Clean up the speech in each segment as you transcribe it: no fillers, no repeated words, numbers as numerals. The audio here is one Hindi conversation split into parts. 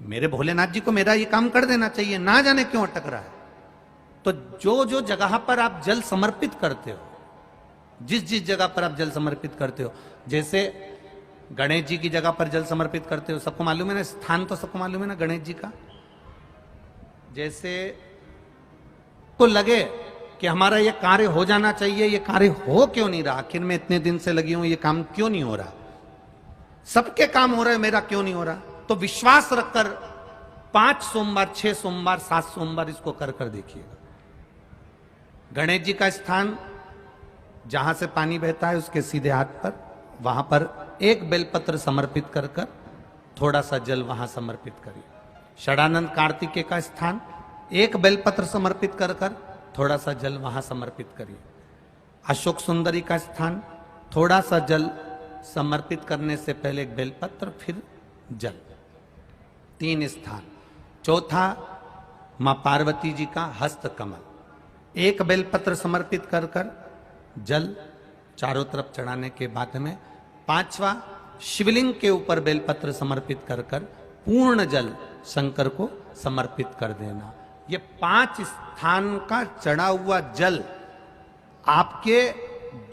मेरे भोलेनाथ जी को मेरा ये काम कर देना चाहिए, ना जाने क्यों अटक रहा है। तो जो जो जगह पर आप जल समर्पित करते हो, जिस जिस जगह पर आप जल समर्पित करते हो, जैसे गणेश जी की जगह पर जल समर्पित करते हो, सबको मालूम है ना, स्थान तो सबको मालूम है ना गणेश जी का। जैसे तो लगे कि हमारा ये कार्य हो जाना चाहिए, ये कार्य हो क्यों नहीं रहा, आखिर में इतने दिन से लगी हूं, ये काम क्यों नहीं हो रहा, सबके काम हो रहे हैं, मेरा क्यों नहीं हो रहा। तो विश्वास रखकर 5 सोमवार, 6 सोमवार, 7 सोमवार इसको कर कर देखिएगा। गणेश जी का स्थान जहां से पानी बहता है उसके सीधे हाथ पर, वहां पर एक बेलपत्र समर्पित कर कर थोड़ा सा जल वहां समर्पित करिए। षडानंद कार्तिकेय का स्थान, एक बेलपत्र समर्पित कर कर थोड़ा सा जल वहां समर्पित करिए। अशोक सुंदरी का स्थान, थोड़ा सा जल समर्पित करने से पहले एक बेलपत्र, फिर जल। 3 स्थान। चौथा, मां पार्वती जी का हस्त कमल, एक बेलपत्र समर्पित कर कर जल चारों तरफ चढ़ाने के बाद में। 5वां, शिवलिंग के ऊपर बेलपत्र समर्पित कर कर पूर्ण जल शंकर को समर्पित कर देना। ये 5 स्थान का चढ़ा हुआ जल आपके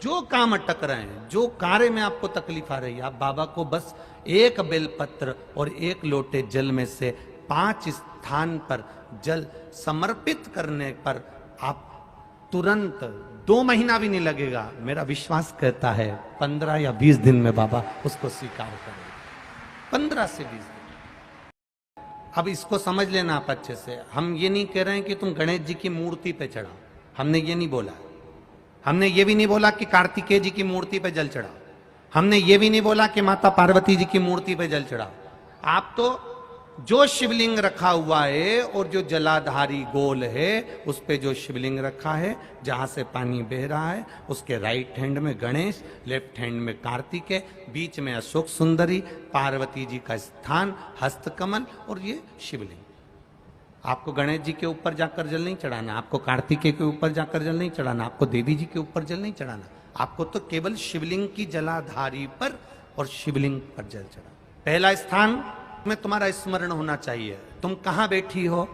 जो काम अटक रहे हैं, जो कार्य में आपको तकलीफ आ रही है, आप बाबा को बस एक बेलपत्र और एक लोटे जल में से 5 स्थान पर जल समर्पित करने पर आप तुरंत 2 महीना भी नहीं लगेगा, मेरा विश्वास कहता है 15 या 20 दिन में बाबा उसको स्वीकार करेंगे। 15 से 20 दिन। अब इसको समझ लेना आप अच्छे से। हम ये नहीं कह रहे हैं कि तुम गणेश जी की मूर्ति पे चढ़ाओ, हमने ये नहीं बोला। हमने ये भी नहीं बोला कि कार्तिकेय जी की मूर्ति पे जल चढ़ाओ, हमने ये भी नहीं बोला कि माता पार्वती जी की मूर्ति पे जल चढ़ाओ। आप तो जो शिवलिंग रखा हुआ है और जो जलाधारी गोल है उस पे जो शिवलिंग रखा है, जहां से पानी बह रहा है, उसके राइट हैंड में गणेश, लेफ्ट हैंड में कार्तिकेय, बीच में अशोक सुंदरी, पार्वती जी का स्थान हस्तकमल और ये शिवलिंग। आपको गणेश जी के ऊपर जाकर जल नहीं चढ़ाना, आपको कार्तिकेय के ऊपर जाकर जल नहीं चढ़ाना, आपको देवी जी के ऊपर जल नहीं चढ़ाना, आपको तो केवल शिवलिंग की जलाधारी पर और शिवलिंग पर जल चढ़ा। पहला स्थान में तुम्हारा स्मरण होना चाहिए, तुम कहां बैठी हो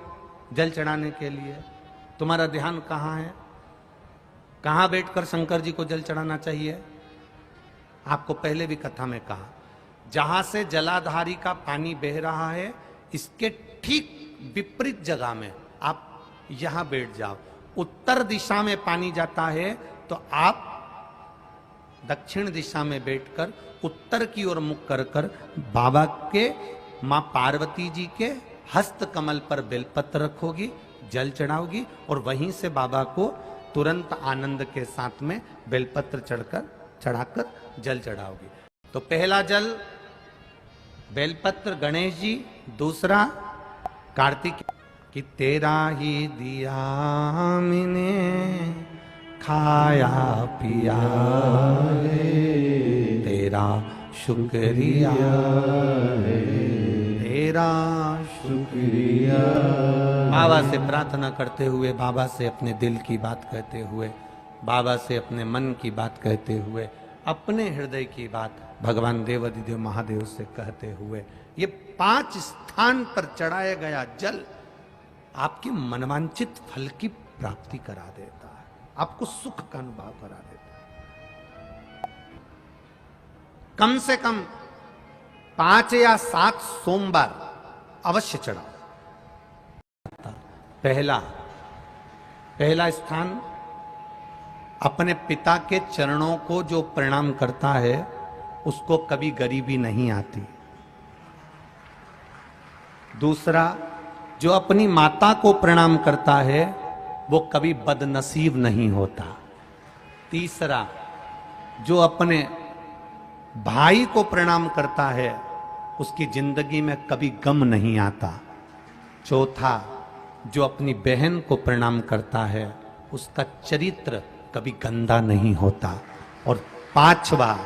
जल चढ़ाने के लिए, तुम्हारा ध्यान कहां है, कहां बैठकर शंकर जी को जल चढ़ाना चाहिए। आपको पहले भी कथा में कहा, जहां से जलाधारी का पानी बह रहा है इसके ठीक विपरीत जगह में आप यहां बैठ जाओ। उत्तर दिशा में पानी जाता है तो आप दक्षिण दिशा में बैठकर उत्तर की ओर मुख कर कर बाबा के, मां पार्वती जी के हस्त कमल पर बेलपत्र रखोगी, जल चढ़ाओगी और वहीं से बाबा को तुरंत आनंद के साथ में बेलपत्र चढ़ाकर जल चढ़ाओगी। तो पहला जल बेलपत्र गणेश जी, दूसरा कार्तिक कि तेरा ही दिया मैंने खाया पिया तेरा शुक्रिया तेरा शुक्रिया। बाबा से प्रार्थना करते हुए, बाबा से अपने दिल की बात कहते हुए, बाबा से अपने मन की बात कहते हुए, अपने हृदय की बात भगवान देवाधिदेव महादेव से कहते हुए, ये 5 स्थान पर चढ़ाया गया जल आपके मनवांचित फल की प्राप्ति करा देता है, आपको सुख का अनुभव करा देता है। कम से कम 5 या 7 सोमवार अवश्य चढ़ाओ। पहला स्थान, अपने पिता के चरणों को जो प्रणाम करता है उसको कभी गरीबी नहीं आती। दूसरा, जो अपनी माता को प्रणाम करता है वो कभी बदनसीब नहीं होता। तीसरा, जो अपने भाई को प्रणाम करता है उसकी जिंदगी में कभी गम नहीं आता। चौथा, जो अपनी बहन को प्रणाम करता है उसका चरित्र कभी गंदा नहीं होता। और 5वां,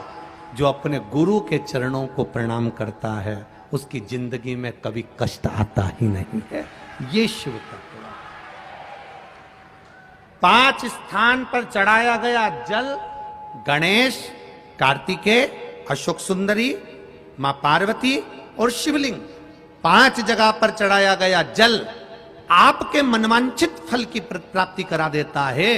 जो अपने गुरु के चरणों को प्रणाम करता है उसकी जिंदगी में कभी कष्ट आता ही नहीं है। ये शिव तत्व। 5 स्थान पर चढ़ाया गया जल गणेश, कार्तिकेय, अशोक सुंदरी, मां पार्वती और शिवलिंग, 5 जगह पर चढ़ाया गया जल आपके मनवांछित फल की प्राप्ति करा देता है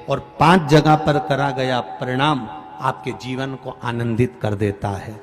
और 5 जगह पर करा गया परिणाम आपके जीवन को आनंदित कर देता है।